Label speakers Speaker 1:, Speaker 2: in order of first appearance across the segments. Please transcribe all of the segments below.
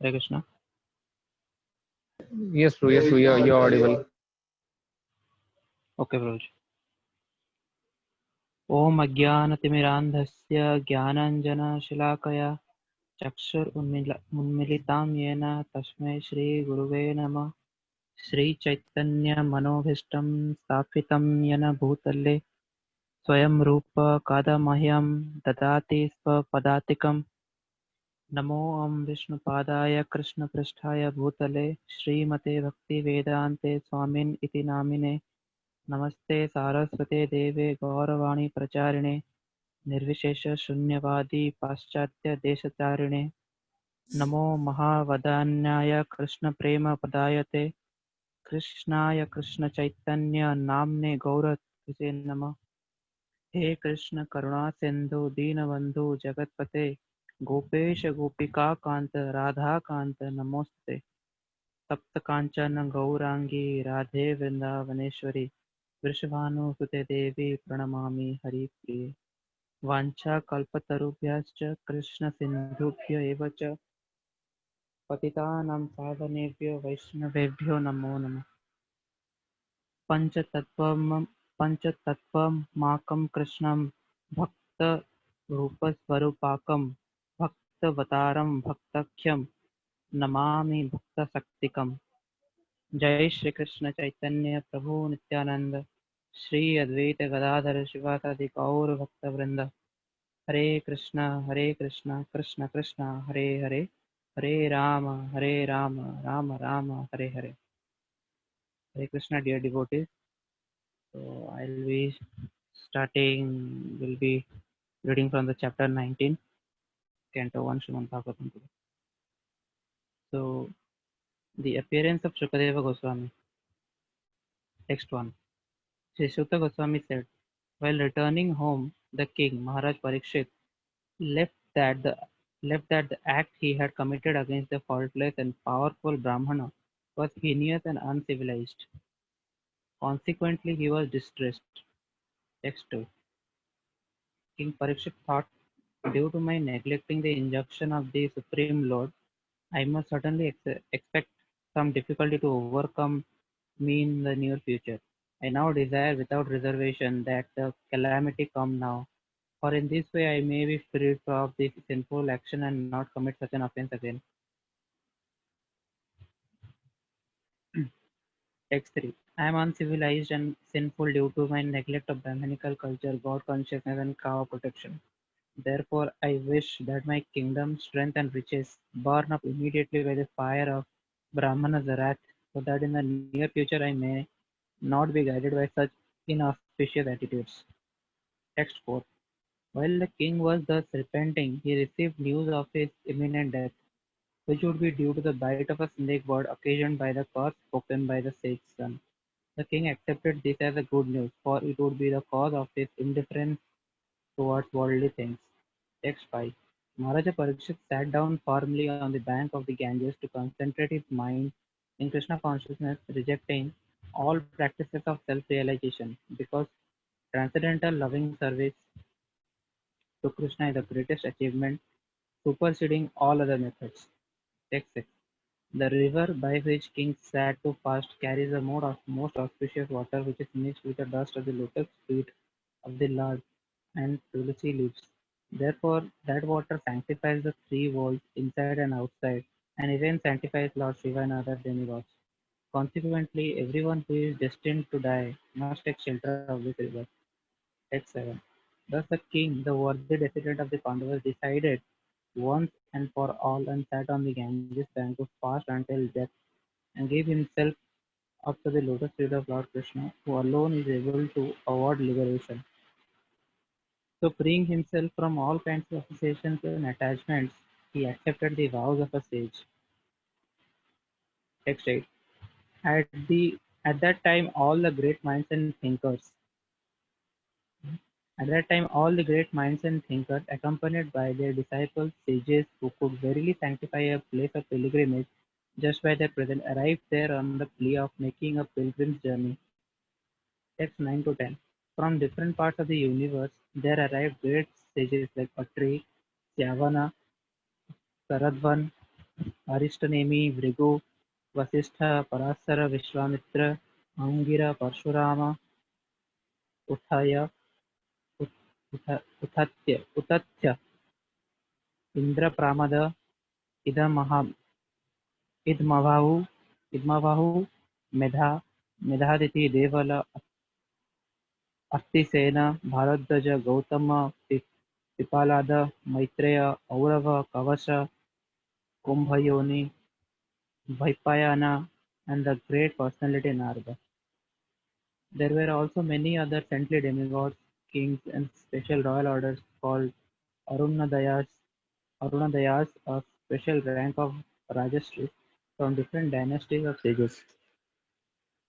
Speaker 1: Hare Krishna.
Speaker 2: Yes, Dhruv, yes, Dhruv, you're audible.
Speaker 1: Okay, Prabhuji. Om Ajnanatimirandhasya Jnananjana-Shalakaya Chakshur-Unmilitam Yena Tasmai Shri Guruve Namah. Shri Chaitanya Manobhishtam Sthapitam Yena Bhutale Swayam Rupa Kadamahyam Dadati Svapadatikam. नमो ओम विष्णुपादाय कृष्णपृष्ठाय भूतले श्रीमते भक्तिवेदान्ते स्वामिन् इति नामिने नमस्ते सारस्वते देवे गौरवाणी प्रचारिणे निर्विशेष शून्यवादी पाश्चात्य देशतारिणे नमो महावदान्याय कृष्ण प्रेम पदायते कृष्णाय कृष्ण चैतन्य नामने गौरत्से नमः। हे कृष्ण करुणा सिंधु दीनबंधु जगतपते गोपेश गोपिका कांत राधा कांत नमोस्ते। तप्त कांचन गौरांगी राधे वृंदावनेश्वरी वृषभानुसुते देवी प्रणमामि हरिप्रिये। वाञ्छाकल्पतरुभ्यश्च कृष्णसिन्धुभ्य एव च पतितानां पावनेभ्यो वैष्णवेभ्यो नमो नमः। पञ्चतत्त्वमाकं कृष्णं भक्तरूपस्वरूपाकं भक्तवतारं भक्ताख्यं नमामि भक्तशक्तिकम्। जय श्री कृष्ण चैतन्य प्रभु नित्यानंद श्री अद्वैत गदाधर शिवासादि गौर भक्तवृंद। हरे Krishna Krishna Krishna Hare Hare Hare Ram Ram Ram Hare Hare. Hare Krishna, dear devotees. So I'll be will be reading from the chapter 19, Canto 1, Srimad Bhagavatam today. So the appearance of Shukadeva Goswami. Text 1. Sri Shuta Goswami said, while returning home, the king, Maharaj Parikshit, left that the act he had committed against the faultless and powerful Brahmana was heinous and uncivilized. Consequently, he was distressed. Text 2. King Parikshit thought, due to my neglecting the injunction of the Supreme Lord, I must certainly expect some difficulty to overcome me in the near future. I now desire without reservation that the calamity come now, for in this way I may be freed from this sinful action and not commit such an offense again. Text 3. I am uncivilized and sinful due to my neglect of Brahminical culture, God consciousness, and cow protection. Therefore, I wish that my kingdom, strength, and riches burn up immediately by the fire of Brahmana's wrath, so that in the near future I may not be guided by such inauspicious attitudes. Text 4. While the king was thus repenting, he received news of his imminent death, which would be due to the bite of a snake bird occasioned by the curse spoken by the sage's son. The king accepted this as a good news, for it would be the cause of his indifference towards worldly things. Text 5. Maharaja Parikshit sat down firmly on the bank of the Ganges to concentrate his mind in Krishna consciousness, rejecting all practices of self-realization, because transcendental loving service to Krishna is the greatest achievement, superseding all other methods. Text 6. The river by which kings sat to fast carries a most auspicious water which is mixed with the dust of the lotus feet of the Lord and tulsi leaves. Therefore, that water sanctifies the three worlds, inside and outside, and even sanctifies Lord Shiva and other demigods. Consequently, everyone who is destined to die must take shelter of this river. Text 7. Thus the king, the worthy descendant of the Pandavas, decided once and for all and sat on the Ganges bank to fast until death and gave himself up to the lotus feet of Lord Krishna, who alone is able to award liberation. So freeing himself from all kinds of associations and attachments, he accepted the vows of a sage. Text 8. At that time all the great minds and thinkers At that time all the great minds and thinkers, accompanied by their disciples, sages who could verily sanctify a place of pilgrimage just by their presence, arrived there on the plea of making a pilgrim's journey. Text 9 to 10. From different parts of the universe, there arrived great sages like Atri, Syavana, Saradvan, Aristanemi, Vrigu, Vasistha, Parasara, Vishwamitra, Angira, Parshurama, Uthaya, Utatya, Indra-Pramada, Idmavahu, Idmavahu, Medha, Medhaditi, Devala, Astisena, Bharadwaja, Gautama, Pipalada, Maitreya, Aurava, Kavasa, Kumbhayoni, Vaipayana, and the great personality Narada. There were also many other saintly demigods, kings, and special royal orders called Arunadayas, Arunadayas, a special rank of Rajashris from different dynasties of sages.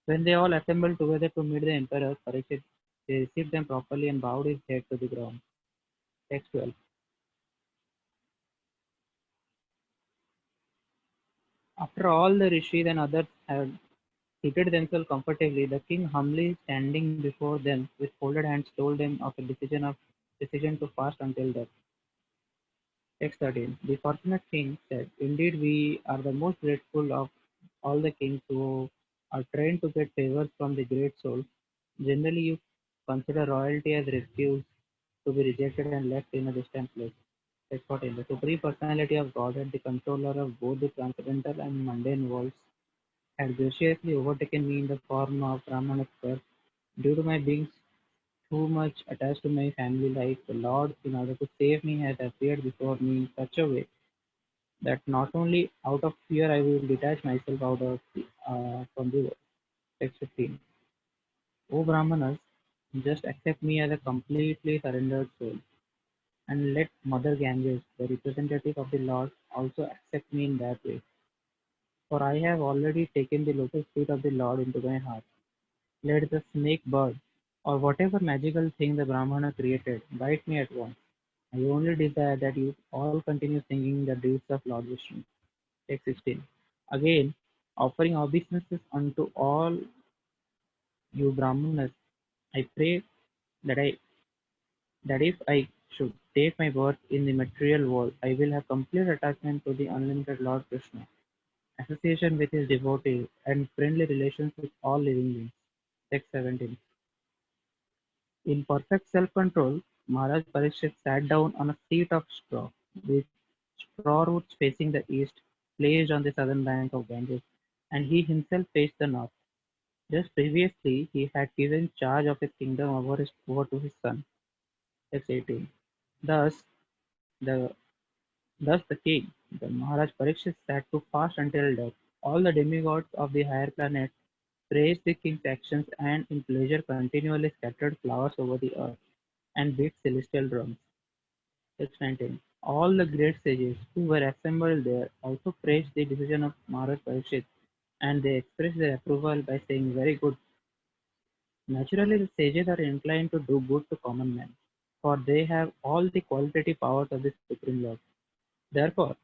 Speaker 1: When they all assembled together to meet the emperor Parikshit, they received them properly and bowed his head to the ground. Text 12. After all the rishis and others had seated themselves comfortably, the king humbly standing before them with folded hands told them of a decision to fast until death. Text 13. The fortunate king said, "Indeed, we are the most grateful of all the kings who are trained to get favors from the great souls. Generally, you consider royalty as refuse to be rejected and left in a distant place." Text 14. The supreme personality of Godhead, the controller of both the transcendental and mundane worlds, had graciously overtaken me in the form of Brahmanaskar. Due to my being too much attached to my family life, the Lord, in order to save me, has appeared before me in such a way that not only out of fear I will detach myself from the world. Text 15. O Brahmanas, just accept me as a completely surrendered soul, and let Mother Ganges, the representative of the Lord, also accept me in that way. For I have already taken the lotus feet of the Lord into my heart. Let the snake bird, or whatever magical thing the Brahmana created, bite me at once. I only desire that you all continue singing the deeds of Lord Vishnu. Text 16. Again, offering obeisances unto all you Brahmanas, I pray that I that if I should take my birth in the material world, I will have complete attachment to the unlimited Lord Krishna, association with his devotees, and friendly relations with all living beings. Text 17. In perfect self-control, Maharaj Parikshit sat down on a seat of straw, with straw roots facing the east, placed on the southern bank of Ganges, and he himself faced the north. Just previously, he had given charge of his kingdom over to his son. Text 18. Thus, the thus the king, the Maharaj Parikshit, sat to fast until death. All the demigods of the higher planets praised the king's actions and in pleasure continually scattered flowers over the earth and beat celestial drums. Text 19. All the great sages who were assembled there also praised the decision of Maharaj Parikshit, and they expressed their approval by saying, "Very good." Naturally, the sages are inclined to do good to common men, for they have all the qualitative powers of the Supreme Lord. Therefore,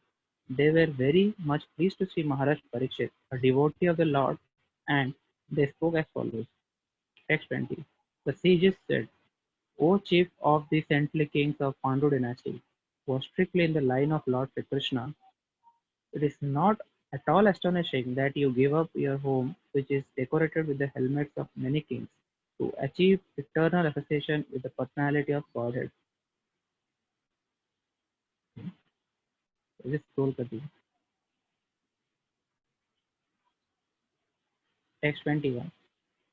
Speaker 1: they were very much pleased to see Maharaj Parikshit, a devotee of the Lord, and they spoke as follows. Text 20. The sages said, "O chief of the saintly kings of Pandu dynasty, who are strictly in the line of Lord Sri Krishna, it is not at all astonishing that you give up your home, which is decorated with the helmets of many kings, to achieve eternal association with the personality of Godhead." This is scroll कर दीजिए. Text 21.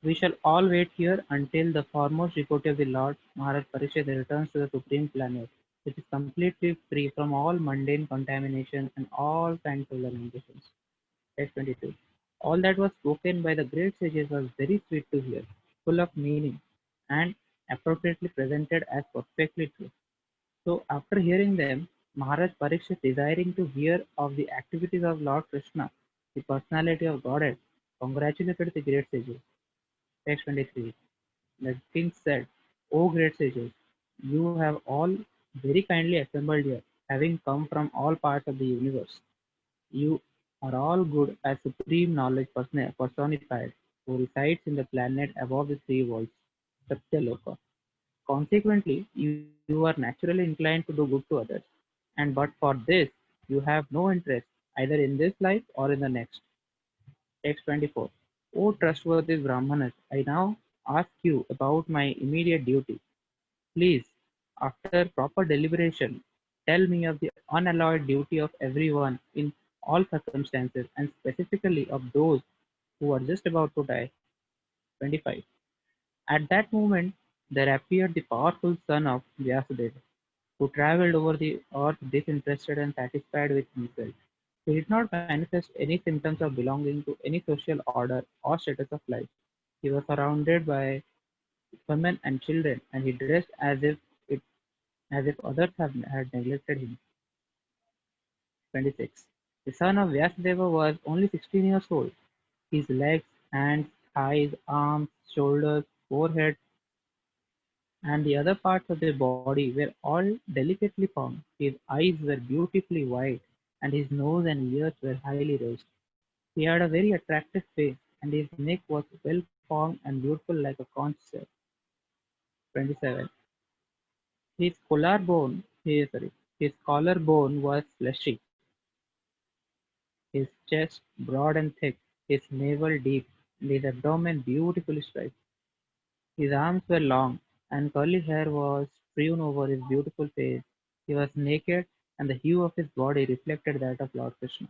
Speaker 1: We shall all wait here until the foremost devotee of the Lord, Maharaj Parikshit, returns to the supreme planet, which is completely free from all mundane contamination and all kinds of limitations. Text 22. All that was spoken by the great sages was very sweet to hear, full of meaning, and appropriately presented as perfectly true. So, after hearing them, Maharaj Parikshit, desiring to hear of the activities of Lord Krishna, the personality of Godhead, congratulated the great sages. Text 23. The king said, "O great sages, you have all very kindly assembled here, having come from all parts of the universe. You are all good as supreme knowledge personified, who resides in the planet above the three worlds, Satyaloka. Consequently, you are naturally inclined to do good to others, and but for this, you have no interest either in this life or in the next. Text 24. O trustworthy Brahmanas, I now ask you about my immediate duty. Please, after proper deliberation, tell me of the unalloyed duty of everyone in all circumstances, and specifically of those who are just about to die. 25. At that moment, there appeared the powerful son of Vyasadeva, who travelled over the earth disinterested and satisfied with himself. He did not manifest any symptoms of belonging to any social order or status of life. He was surrounded by women and children, and he dressed as if others had neglected him. 26. The son of Vyasadeva was only 16 years old. His legs, hands, thighs, arms, shoulders, forehead, and the other parts of the body were all delicately formed. His eyes were beautifully white, and his nose and ears were highly raised. He had a very attractive face, and his neck was well formed and beautiful like a conch shell. 27. His collarbone was fleshy, his chest broad and thick, his navel deep, and his abdomen beautifully striped. His arms were long, and curly hair was strewn over his beautiful face. He was naked, and the hue of his body reflected that of Lord Krishna.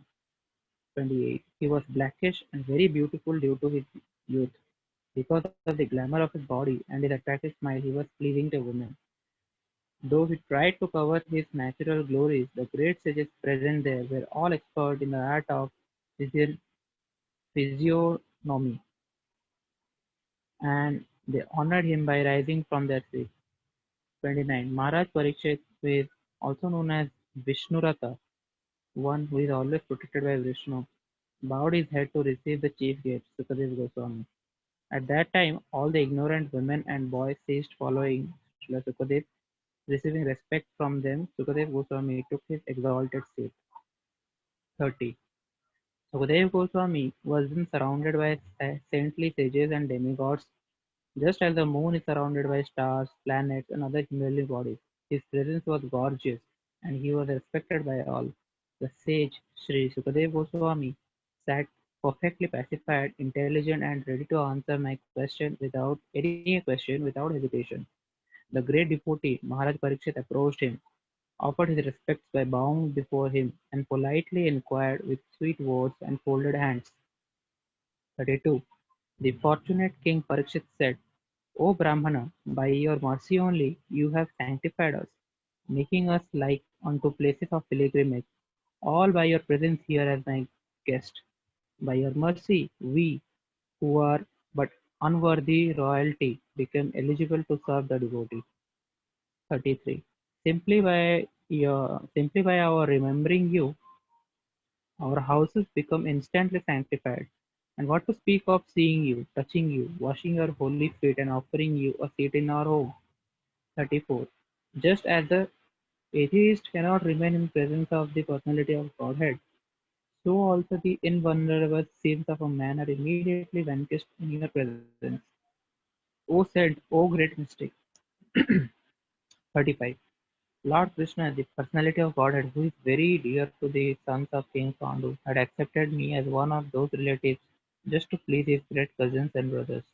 Speaker 1: 28. He was blackish and very beautiful due to his youth. Because of the glamour of his body and his attractive smile, he was pleasing to women. Though he tried to cover his natural glories, the great sages present there were all expert in the art of physio- physiognomy, and they honored him by rising from their seats. 29. Maharaj Parikshit, who is also known as Vishnurata, one who is always protected by Vishnu, bowed his head to receive the chief guest, Sukadev Goswami. At that time, all the ignorant women and boys ceased following Srila Sukadev. Receiving respect from them, Sukadev Goswami took his exalted seat. 30. Sukadev Goswami was then surrounded by saintly sages and demigods, just as the moon is surrounded by stars, planets, and other heavenly bodies. His presence was gorgeous, and he was respected by all. The sage Sri Sukadev Goswami sat perfectly pacified, intelligent, and ready to answer my question without any question without hesitation. The great devotee Maharaj Parikshit approached him, offered his respects by bowing before him, and politely inquired with sweet words and folded hands. 32. The fortunate King Parikshit said, O Brahmana, by your mercy only you have sanctified us, making us like unto places of pilgrimage, all by your presence here as my guest. By your mercy, we, who are but unworthy royalty, become eligible to serve the devotee. 33. Simply by our remembering you, our houses become instantly sanctified. And what to speak of seeing you, touching you, washing your holy feet, and offering you a seat in our home? 34. Just as the atheist cannot remain in presence of the personality of Godhead, so also the invulnerable sins of a man are immediately vanished in your presence. O said, O great mystic. 35. Lord Krishna, the personality of Godhead, who is very dear to the sons of King Pandu, had accepted me as one of those relatives just to please his great cousins and brothers.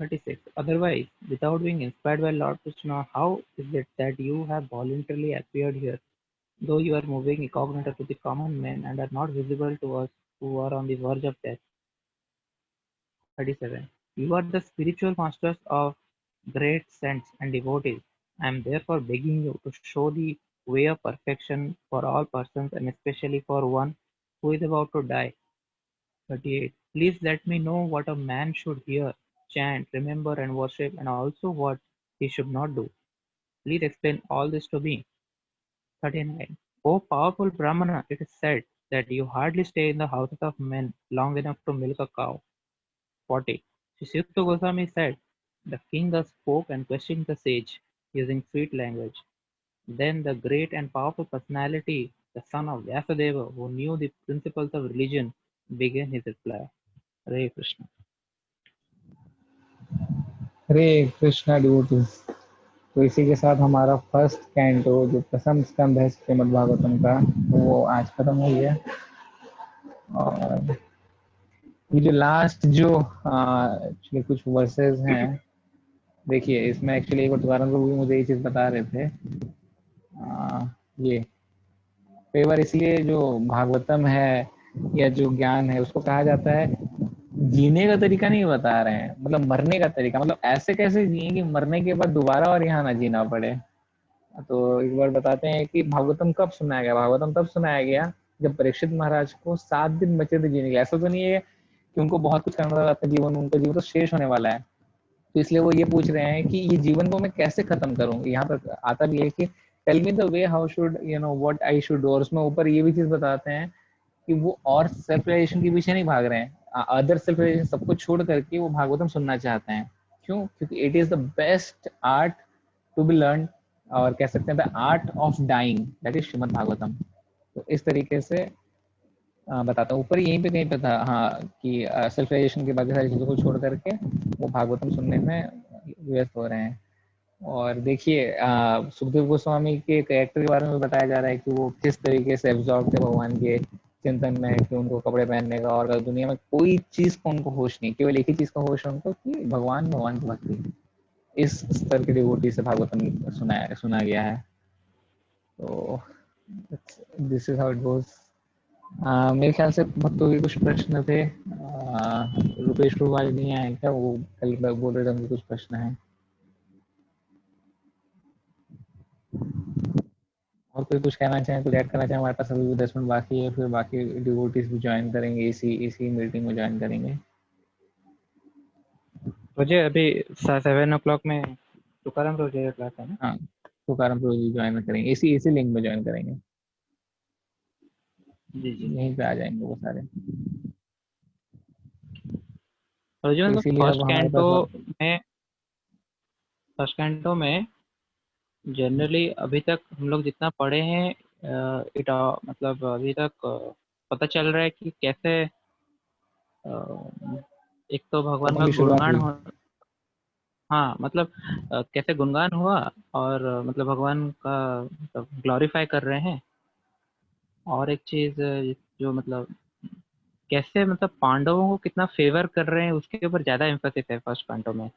Speaker 1: 36. Otherwise, without being inspired by Lord Krishna, how is it that you have voluntarily appeared here, though you are moving incognito to the common men and are not visible to us who are on the verge of death? 37. You are the spiritual masters of great saints and devotees. I am therefore begging you to show the way of perfection for all persons and especially for one who is about to die. 38. Please let me know what a man should hear, chant, remember, and worship, and also what he should not do. Please explain all this to me. 39. O powerful Brahmana, it is said that you hardly stay in the houses of men long enough to milk a cow. 40. Sri Sukta Goswami said, the king thus spoke and questioned the sage, using sweet language. Then the great and powerful personality, the son of Vyasadeva, who knew the principles of religion, began his reply. Hare Krishna.
Speaker 2: Hare Krishna devotees. तो इसी के साथ हमारा first canto जो प्रथम स्कंद है श्रीमद् भागवतम का वो आज खत्म हो गया। और ये जो लास्ट जो एक्चुअली कुछ वर्सेस हैं, देखिए इसमें एक्चुअली एक बार भी मुझे ये चीज बता रहे थे। ये कई बार इसलिए जो भागवतम है या जो ज्ञान है उसको कहा जाता है जीने का तरीका नहीं बता रहे हैं, मतलब मरने का तरीका, मतलब ऐसे कैसे जिए कि मरने के बाद दोबारा और यहाँ ना जीना पड़े। तो एक बार बताते हैं कि भागवतम कब सुनाया गया। भागवतम तब सुनाया गया जब परीक्षित महाराज को 7 दिन बचे थे जीने के। ऐसा तो नहीं है कि उनको बहुत कुछ करना था अपने जीवन में, उनका जीवन तो शेष होने वाला है। तो इसलिए वो ये पूछ रहे हैं कि ये जीवन को मैं कैसे खत्म करूँ। यहाँ पर आता भी है कि tell me the way how should what I should do. और उसमें ऊपर ये भी चीज बताते हैं कि वो और सेल्फ रियलाइजेशन के पीछे नहीं भाग रहे हैं, अदर सेल्फ रियलाइजेशन सबको छोड़ करके वो भागवतम सुनना चाहते हैं। क्यों? क्योंकि it is the best art to be learn, और कह सकते हैं the art of dying, that is Shrimad Bhagavatam. तो इस तरीके से बताता हूँ। ऊपर यहीं पे कहीं पे था हाँ कि सेल्फ रियलाइजेशन की बाकी सारी चीजों को छोड़ करके वो भागवतम सुनने में व्यस्त हो रहे हैं। और देखिए सुखदेव गोस्वामी के कैरेक्टर के बारे में बताया जा रहा है कि वो किस तरीके से एब्जॉर्ब थे भगवान के चिंतन में, कि उनको कपड़े पहनने का और दुनिया में कोई चीज को उनको होश नहीं, केवल एक ही चीज का होश है उनको कि भगवान की भक्ति। इस स्तर के डिवोटी से भागवतम सुना गया है। तो this is how it goes. मेरे ख्याल से भक्तों के कुछ प्रश्न थे। रुपेश प्रभु नहीं आए क्या? वो कल बोल रहे थे उनके कुछ प्रश्न है। और कोई कुछ कहना चाहे, कुछ ऐड करना चाहे? हमारे पास अभी भी 10 मिनट बाकी है, फिर बाकी डिवोटीज भी ज्वाइन करेंगे, इसी मीटिंग में ज्वाइन करेंगे।
Speaker 1: मुझे अभी 7 o'clock में तुकाराम रोजे का क्लास है ना।
Speaker 2: हाँ, तुकाराम प्रभु जी ज्वाइन करेंगे, इसी लिंक में ज्वाइन करेंगे।
Speaker 1: जी जी।
Speaker 2: यहीं पे आ जाएंगे वो सारे।
Speaker 1: और जो
Speaker 2: तो
Speaker 1: मतलब
Speaker 2: इसीलिए अब हमारे पास
Speaker 1: में फर्स्ट कैंटो में जनरली अभी तक हम लोग जितना पढ़े हैं, इट मतलब अभी तक पता चल रहा है कि कैसे एक तो भगवान का
Speaker 2: की शुरुआत
Speaker 1: गुणगान
Speaker 2: हुई।
Speaker 1: हो। हाँ मतलब कैसे गुणगान हुआ, और मतलब भगवान का मतलब ग्लोरीफाई कर रहे हैं। और एक चीज जो मतलब कैसे मतलब पांडवों को कितना फेवर कर रहे हैं उसके ऊपर ज्यादा एम्फेसिस है फर्स्ट कैंटो में।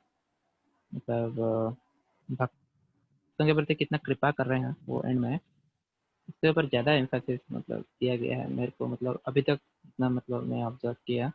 Speaker 1: मतलब भक्तों के प्रति कितना कृपा कर रहे हैं वो एंड में, उसके ऊपर ज्यादा एम्फेसिस मतलब दिया गया है मेरे को, मतलब अभी तक इतना मतलब मैं ऑब्जर्व किया।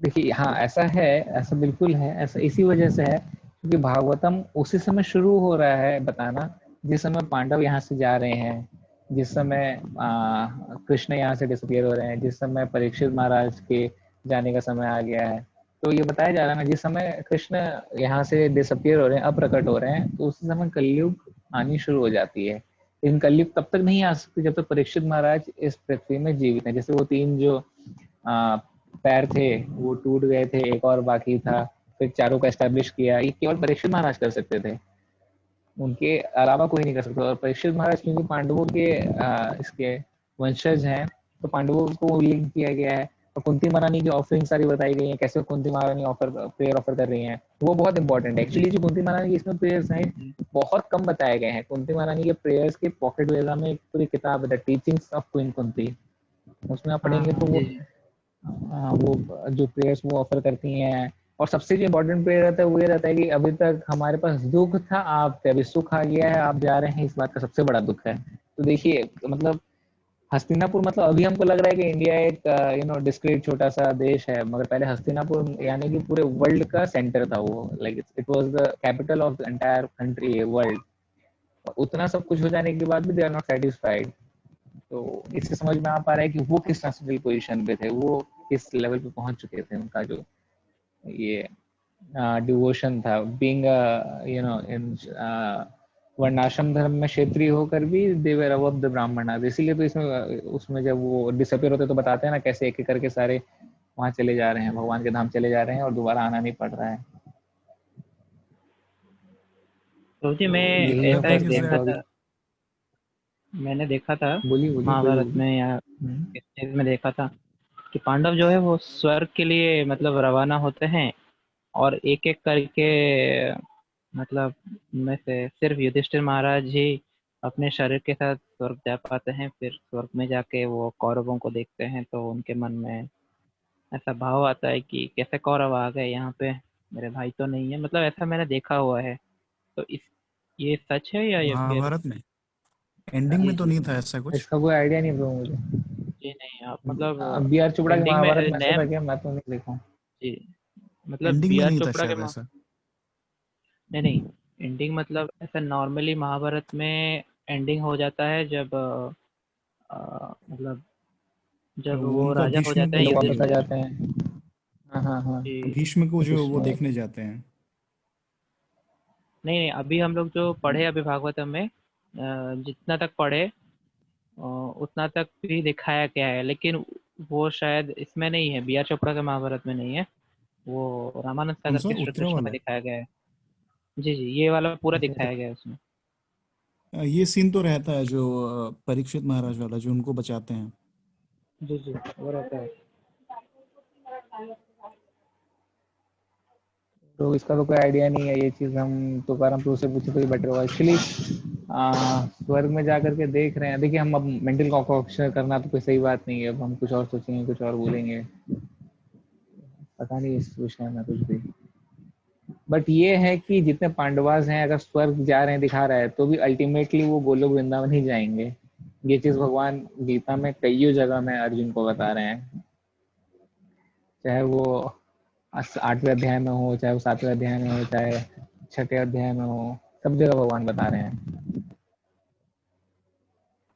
Speaker 2: देखिए हाँ ऐसा है, ऐसा बिल्कुल है, ऐसा इसी वजह से है क्योंकि भागवतम उसी समय शुरू हो रहा है बताना जिस समय पांडव यहाँ से जा रहे हैं, जिस समय कृष्ण यहाँ से डिसअपियर हो रहे हैं, जिस समय परीक्षित महाराज के जाने का समय आ गया है। तो ये बताया जा रहा है ना, जिस समय कृष्ण यहाँ से डिसअपियर हो रहे हैं, अप्रकट हो रहे हैं, तो उसी समय कलयुग आनी शुरू हो जाती है। लेकिन कलयुग तब तक नहीं आ सकती जब तक परीक्षित महाराज इस पृथ्वी में जीवित हैं। जैसे वो 3 जो पैर थे वो टूट गए थे, एक और बाकी था, फिर चारों का एस्टेब्लिश किया, ये केवल परीक्षित महाराज कर सकते थे, उनके अलावा कोई नहीं कर सकता। और परीक्षित महाराज क्योंकि पांडवों के इसके वंशज हैं, तो पांडवों को लिंक किया गया है। और कुंती महारानी की ऑफरिंग सारी बताई गई है, कैसे कुंती महारानी प्रेयर ऑफर कर रही हैं, वो बहुत इंपॉर्टेंट है।
Speaker 1: जी
Speaker 2: एक्चुअली जो कुंती महारानी की इसमें प्रेयर्स हैं
Speaker 1: जी।
Speaker 2: बहुत कम बताए गए हैं। कुंती महारानी के प्रेयर्स के पॉकेट वेगा में एक पूरी किताब है, the teachings of queen Kunti. उसमें आप
Speaker 1: हाँ
Speaker 2: पढ़ेंगे तो
Speaker 1: हाँ
Speaker 2: वो
Speaker 1: जी जी।
Speaker 2: वो जो प्रेयर्स वो ऑफर करती हैं। और सबसे जो इम्पोर्टेंट प्रेयर रहता है वो ये रहता है कि अभी तक हमारे पास दुख था, आप थे, अभी सुख आ गया है, आप जा रहे हैं, इस बात का सबसे बड़ा दुख है। तो देखिए मतलब हस्तिनापुर, मतलब अभी हमको लग रहा है कि इंडिया एक डिस्क्रीट छोटा सा देश है, मगर पहले हस्तिनापुर यानी कि पूरे वर्ल्ड का सेंटर था वो, like it was the capital of the entire country world. उतना सब कुछ हो जाने के बाद भी दे आर नॉट सेटिस्फाइड। तो इससे समझ में आ पा रहा है कि वो किस ट्रांसफरल पोजीशन पे थे, वो किस लेवल पे पहुंच चुके थे, उनका जो ये डिवोशन था, बीइंग इन वर्णाश्रम धर्म में क्षेत्रीय होकर भी दे वर अबव द ब्राह्मण। इसीलिए तो इसमें उसमें जब वो डिसअपियर होते तो बताते हैं ना कैसे एक एक करके सारे वहां चले जा रहे हैं, भगवान के धाम चले जा रहे हैं और दोबारा आना नहीं पड़ रहा है।
Speaker 1: तो जी मैं
Speaker 2: तो यही है
Speaker 1: ऐसा
Speaker 2: फर्स्ट
Speaker 1: एक
Speaker 3: थैंक यू
Speaker 2: गेम
Speaker 3: सर।
Speaker 1: देखा
Speaker 2: तो अभी।
Speaker 1: था, मैंने देखा था
Speaker 2: बोलिए बोलिए, कोई
Speaker 1: महाभारत
Speaker 2: बोलिए।
Speaker 1: में या
Speaker 2: हम्म।
Speaker 1: इस चीज में देखा था कि पांडव जो है वो स्वर्ग के लिए मतलब रवाना होते हैं, और एक एक करके मतलब में से सिर्फ युधिष्ठिर महाराज ही अपने शरीर के साथ स्वर्ग जा पाते हैं। फिर स्वर्ग में जाके वो कौरवों को देखते हैं तो उनके मन में ऐसा भाव आता है कि कैसे कौरव आ गए यहाँ पे, मेरे भाई तो नहीं है। मतलब ऐसा मैंने देखा हुआ है। तो इस ये सच है या ये फिर?
Speaker 3: महाभारत में एंडिंग
Speaker 1: जी
Speaker 3: में तो
Speaker 1: जी
Speaker 3: नहीं था ऐसा कुछ।
Speaker 2: इसका कोई आइडिया नहीं ब्रो मुझे।
Speaker 1: जी नहीं, आप मतलब
Speaker 2: बी आर चोपड़ा के
Speaker 1: एंडिंग में
Speaker 2: महाभारत में ऐसा
Speaker 1: नए,
Speaker 2: था क्या? मैं तो नहीं देखा हूँ।
Speaker 1: जी मतलब
Speaker 3: एंडिंग
Speaker 1: बी
Speaker 3: में
Speaker 1: आर
Speaker 3: नहीं था
Speaker 1: चोपड़ा के
Speaker 3: शायद ऐसा।
Speaker 1: नहीं नहीं, एंडिंग मतलब ऐसा नॉर्मली महाभारत में एंडिंग हो जाता है जब मतलब जब
Speaker 3: वो
Speaker 1: वो
Speaker 3: उनका
Speaker 1: राजा हो
Speaker 3: भीष्म
Speaker 1: जाते
Speaker 3: को
Speaker 1: हैं
Speaker 2: ये लोग
Speaker 3: जो
Speaker 2: वापस आ
Speaker 1: युधिष्ठिर।
Speaker 2: जाते हैं। हाँ हाँ हाँ।
Speaker 1: जी
Speaker 3: भीष्म को जो वो
Speaker 2: कृष्ण।
Speaker 3: देखने जाते हैं।
Speaker 1: नहीं नहीं, अभी हम लोग जो पढ़े अभी भागवतम में जितना तक पढ़े उतना तक भी दिखाया गया है, लेकिन वो शायद इसमें नहीं है, बी आर चोपड़ा के महाभारत में नहीं है। वो रामानंद
Speaker 3: कौन
Speaker 1: सागर
Speaker 3: सा
Speaker 1: के श्री
Speaker 3: उत्तरा
Speaker 1: कृष्ण में
Speaker 3: वाला?
Speaker 1: दिखाया गया है। जी जी, ये वाला पूरा दिखाया गया है उसमें।
Speaker 3: ये सीन तो रहता है जो परीक्षित महाराज वाला जो उनको बचाते हैं।
Speaker 1: जी जी, वो रहता है।
Speaker 2: तो इसका तो कोई आइडिया नहीं है। ये चीज हम तुकाराम प्रभु से पूछे तो ही बेटर होगा एक्चुअली। स्वर्ग में जाकर के देख रहे हैं। देखिए हम अब मेंटल कॉन्कॉक्शन करना तो कोई सही बात नहीं है। अब हम कुछ और सोचेंगे, कुछ और बोलेंगे, पता नहीं इस विषय में कुछ भी। बट ये है कि जितने पांडवास हैं अगर स्वर्ग जा रहे हैं दिखा रहा है तो भी अल्टीमेटली वो गोलोक वृंदावन ही जाएंगे। ये चीज भगवान गीता में कई जगह में अर्जुन को बता रहे हैं। चाहे वो 8वें अध्याय में हो, चाहे वो 7वें अध्याय में हो, चाहे 6ठे अध्याय में हो, सब जगह भगवान बता रहे हैं।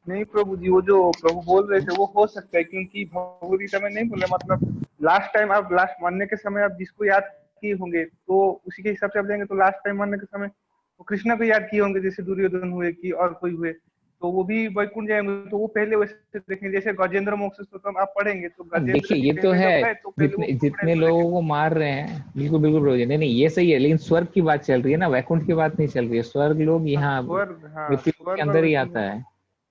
Speaker 4: नहीं प्रभु जी, वो जो प्रभु बोल रहे थे वो हो सकता है, क्योंकि भगवद गीता में नहीं बोले, मतलब लास्ट टाइम आप लास्ट मरने के समय आप जिसको याद किए होंगे तो उसी के हिसाब से आप जाएंगे। तो लास्ट टाइम मरने के समय वो कृष्णा को याद किए होंगे, जैसे दुर्योधन हुए कि और कोई हुए, तो वो भी वैकुंठ जाएंगे। तो वो पहले वैसे देखेंगे, जैसे गजेंद्र मोक्ष स्तोत्रम आप पढ़ेंगे तो
Speaker 2: अब
Speaker 4: गजेंद्र
Speaker 2: देखिए
Speaker 4: जी
Speaker 2: ये तो
Speaker 4: पहले
Speaker 2: है,
Speaker 4: जब गए तो पहले वो
Speaker 2: जितने
Speaker 4: घुटने
Speaker 2: जितने
Speaker 4: धोने के
Speaker 2: लोगों
Speaker 4: लिए।
Speaker 2: को मार रहे हैं, बिल्कुल बिल्कुल ब्रो जी, नहीं नहीं ये सही है, लेकिन स्वर्ग की बात चल रही है ना, वैकुंठ की बात नहीं चल रही है। स्वर्ग लोग
Speaker 4: हाँ
Speaker 2: यहाँ
Speaker 4: स्वर्ग, हाँ
Speaker 2: मृत्यु के
Speaker 4: स्वर्ग और
Speaker 2: अंदर ही
Speaker 4: वैकुंठ
Speaker 2: आता
Speaker 4: में।
Speaker 2: है।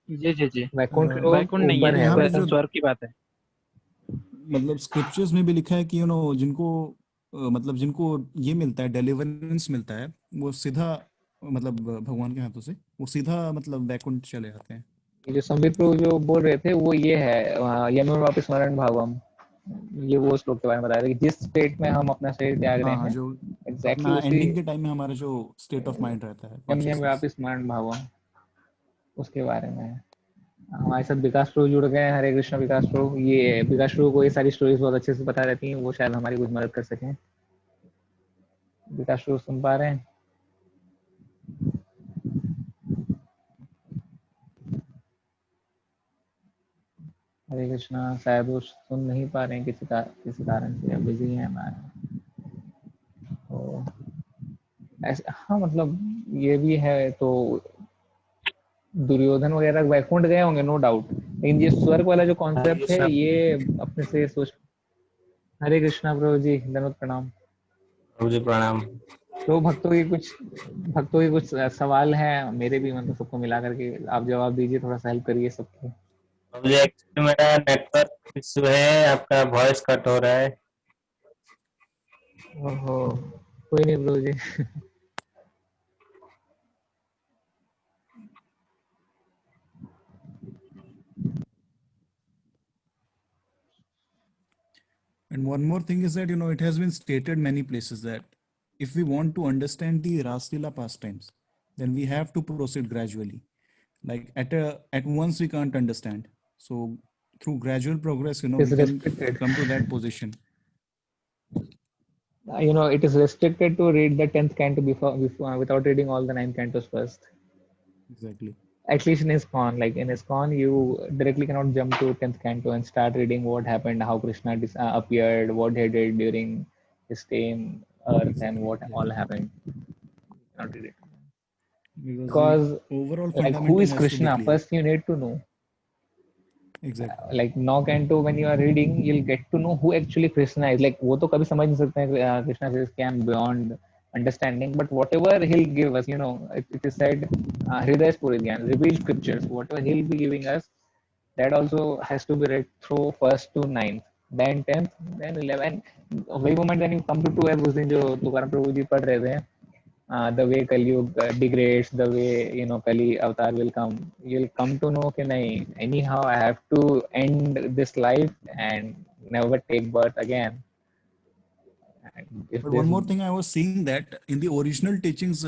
Speaker 1: जी जी जी,
Speaker 2: वैकुंठ लोग
Speaker 1: वैकुंठ नहीं है,
Speaker 2: ऊपर है
Speaker 3: यहाँ पे जो
Speaker 1: स्वर्ग की बात है।
Speaker 3: मतलब स्क्रिप्चर्स में भी लिखा है कि जिनको मतलब जिनको ये मिलता है, डिलीवरेंस मिलता है, वो सीधा मतलब भगवान के हाथों से वो सीधा मतलब वैकुंठ चले जाते हैं।
Speaker 2: ये जो संबित प्रभु जो बोल रहे थे वो ये है यमन वापस स्मरण भावम। ये वो श्लोक के बारे में बता रहे हैं कि जिस स्टेट में हम अपना शरीर त्याग रहे
Speaker 3: हाँ हाँ,
Speaker 2: हैं
Speaker 3: जो
Speaker 2: एग्जैक्टली
Speaker 3: अपना
Speaker 2: उसी
Speaker 3: एंडिंग के टाइम में हमारा जो स्टेट ऑफ माइंड रहता है,
Speaker 2: यम यम
Speaker 3: कॉन्शियसनेस।
Speaker 2: वापस स्मरण भावम, उसके बारे में है। हमारे साथ विकास प्रभु जुड़ गए हैं। हरे कृष्ण विकास प्रभु। ये विकास प्रभु को ये सारी स्टोरीज बहुत अच्छे से पता रहती हैं, वो शायद हमारी कुछ मदद कर सकें। विकास प्रभु सुन पा रहे हैं? हरे कृष्णा, शायद वो सुन नहीं पा रहे हैं किसी कारण से, बिजी हैं हमारे। तो ऐसे हाँ मतलब ये भी है। तो दुर्योधन वगैरह वैकुंठ गए होंगे नो डाउट, लेकिन ये स्वर्ग वाला जो
Speaker 5: हरे
Speaker 2: कॉन्सेप्ट है
Speaker 5: कृष्णा।
Speaker 2: ये अपने से सोच। हरे कृष्णा प्रभु जी, धन्यवाद, प्रणाम।
Speaker 5: प्रभु जी प्रणाम।
Speaker 2: तो भक्तों के कुछ सवाल हैं मेरे भी, मतलब सबको मिला करके आप जवाब दीजिए, थोड़ा सा हेल्प करिए सबको।
Speaker 5: प्रभु जी एक्चुअली मेरा नेटवर्क इशू है, आपका वॉइस कट हो रहा है।
Speaker 2: ओहो, कोई नहीं प्रभु जी।
Speaker 3: And one more thing is that it has been stated many places that if we want to understand the Raslila pastimes, then we have to proceed gradually. Like at once we can't understand. So through gradual progress,
Speaker 2: It
Speaker 3: we
Speaker 2: is
Speaker 3: can
Speaker 2: restricted.
Speaker 3: come to that position.
Speaker 2: It is restricted to read the 10th canto before without reading all the 9 cantos first.
Speaker 3: Exactly.
Speaker 2: At least in ISKCON, like in ISKCON, you directly cannot jump to 10th canto and start reading what happened, how Krishna appeared, what he did during his stay in Earth, and
Speaker 3: Exactly.
Speaker 2: what
Speaker 3: Yeah.
Speaker 2: all happened. You cannot read it.
Speaker 3: Because the
Speaker 2: Because,
Speaker 3: overall
Speaker 2: like, who
Speaker 3: fundamental
Speaker 2: is
Speaker 3: has to be
Speaker 2: Krishna?
Speaker 3: clear.
Speaker 2: First, you need to know.
Speaker 3: Exactly.
Speaker 2: Like no canto, when you are reading, you'll get to know who actually Krishna is. Like, वो तो कभी समझ नहीं सकते हैं, Krishna is can beyond understanding. But whatever he'll give us, it is said, Hridaya Spuridyan, revealed scriptures. Whatever he'll be giving us, that also has to be read through first to ninth, then 10th, then 11. वही moment when you come to 12, उस दिन जो तुकाराम प्रभु जी पढ़ रहे थे, the way Kalyug degrades, the way Kali avatar will come, you'll come to know कि नहीं, anyhow I have to end this life and never take birth again. And if
Speaker 3: But
Speaker 2: this,
Speaker 3: one more thing, I was seeing that in the original teachings,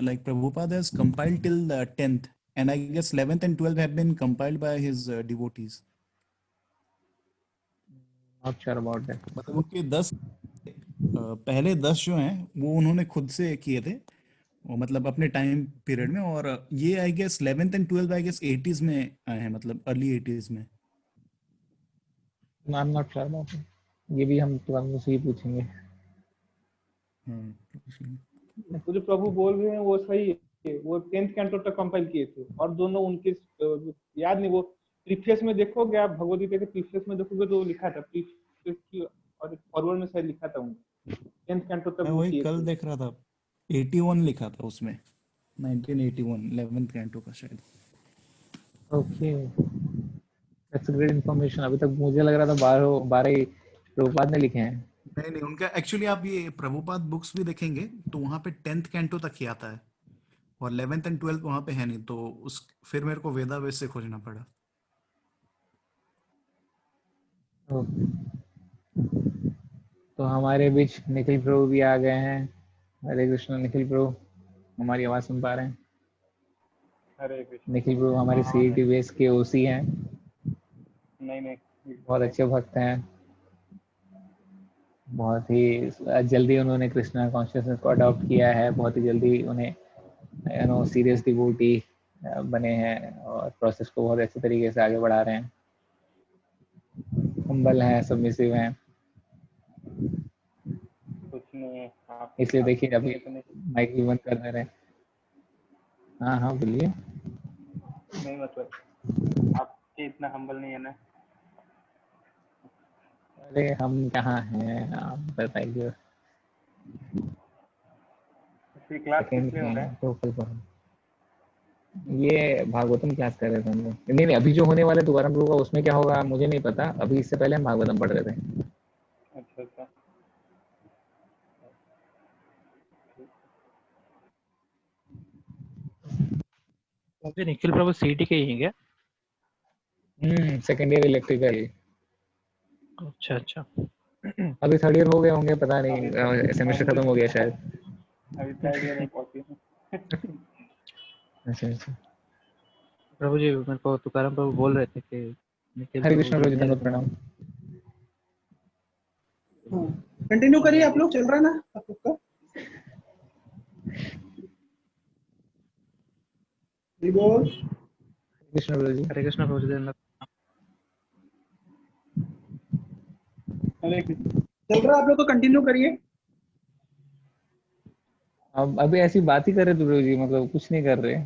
Speaker 3: like Prabhupada has compiled till the 10th, and I guess 11th and 12th have been compiled by his devotees.
Speaker 2: not sure about that.
Speaker 3: मतलब उनके 10 पहले 10 जो हैं वो उन्होंने खुद से किए थे, और मतलब अपने टाइम पीरियड में, और ये I guess 11th and 12th I guess 80s में आए हैं, मतलब अर्ली 80s में.
Speaker 2: I'm not sure about it. ये भी हम तुरंत से ही पूछेंगे.
Speaker 4: तो जो प्रभु बोल रहे हैं वो सही है, वो 10th कैंटो तक कंपाइल किए थे, और दोनों उनके याद नहीं, वो प्रीफेस में देखोगे आप, भगवद गीता के प्रीफेस में देखोगे तो लिखा था प्रीफेस की, और फॉरवर्ड में शायद लिखा था उन्होंने 10th कैंटो तक
Speaker 3: मैं
Speaker 4: वो
Speaker 3: वही
Speaker 4: किए
Speaker 3: कल
Speaker 4: थे.
Speaker 3: देख रहा था, 81 लिखा था उसमें, 1981 11th कैंटो का शायद.
Speaker 2: Okay, that's great information. अभी तक मुझे लग रहा था 12 ही प्रभुपाद ने लिखे हैं.
Speaker 3: नहीं नहीं, उनका एक्चुअली आप ये प्रभुपाद बुक्स भी देखेंगे तो वहां पे 10th कैंटो तक ही आता है, और 11th एंड 12th वहां पे है नहीं, तो उस फिर मेरे को वेदावेस से खोजना पड़ा.
Speaker 2: तो हमारे बीच निखिल प्रभु भी आ गए हैं. हरे कृष्ण. निखिल प्रभु, हमारी आवाज सुन पा रहे हैं?
Speaker 4: हरे कृष्ण.
Speaker 2: निखिल प्रभु हमारे सीईटी बेस के ओसी हैं.
Speaker 4: नहीं
Speaker 2: बहुत अच्छे भक्त हैं. बहुत ही जल्दी उन्होंने कृष्णा कॉन्शियसनेस को अडॉप्ट किया है. बहुत ही जल्दी उन्हें सीरियस डिवोटी बने हैं, और प्रोसेस को बहुत अच्छे तरीके से आगे बढ़ा रहे हैं. हम्बल हैं, सबमिसिव हैं.
Speaker 4: कुछ नहीं, आप
Speaker 2: इसलिए देखिए अभी माइक भी बंद कर दे रहे हैं. हाँ हाँ बोलिए.
Speaker 4: नहीं, मतलब आपके इतना हम्बल नहीं है ना.
Speaker 2: अरे हम कहाँ हैं, आप बताइए.
Speaker 4: फिर क्लास किस लिए हो रहा है?
Speaker 2: तो ये भागवतम क्लास कर रहे थे हम लोग. नहीं, अभी जो होने वाला तुकाराम प्रभु का उसमें क्या होगा मुझे नहीं पता. अभी इससे पहले हम भागवतम पढ़ रहे थे.
Speaker 4: अच्छा.
Speaker 1: निखिल प्रभु सीटी के ही हैं क्या?
Speaker 2: Second year electrical.
Speaker 1: अच्छा.
Speaker 2: अभी थर्ड ईयर हो गए होंगे, पता नहीं, सेमेस्टर खत्म हो गया शायद.
Speaker 4: अभी थर्ड ईयर में पहुंचे हैं.
Speaker 2: अच्छा.
Speaker 1: प्रभु जी मेरे को तुकाराम प्रभु बोल रहे थे कि निखिल
Speaker 2: हरे
Speaker 1: प्रभु
Speaker 2: कृष्ण प्रभु जी, धन्यवाद, प्रणाम.
Speaker 6: कंटिन्यू करिए आप लोग, चल रहा है ना आप लोग का. बोल.
Speaker 2: कृष्ण प्रभु जी.
Speaker 1: हरे कृष्ण प्रभु जी.
Speaker 6: हरे कृष्ण. चल रहा है, आप लोग तो कंटिन्यू करिए.
Speaker 2: अब अभी ऐसी बात ही कर रहे थे प्रभु जी, मतलब कुछ नहीं कर रहे.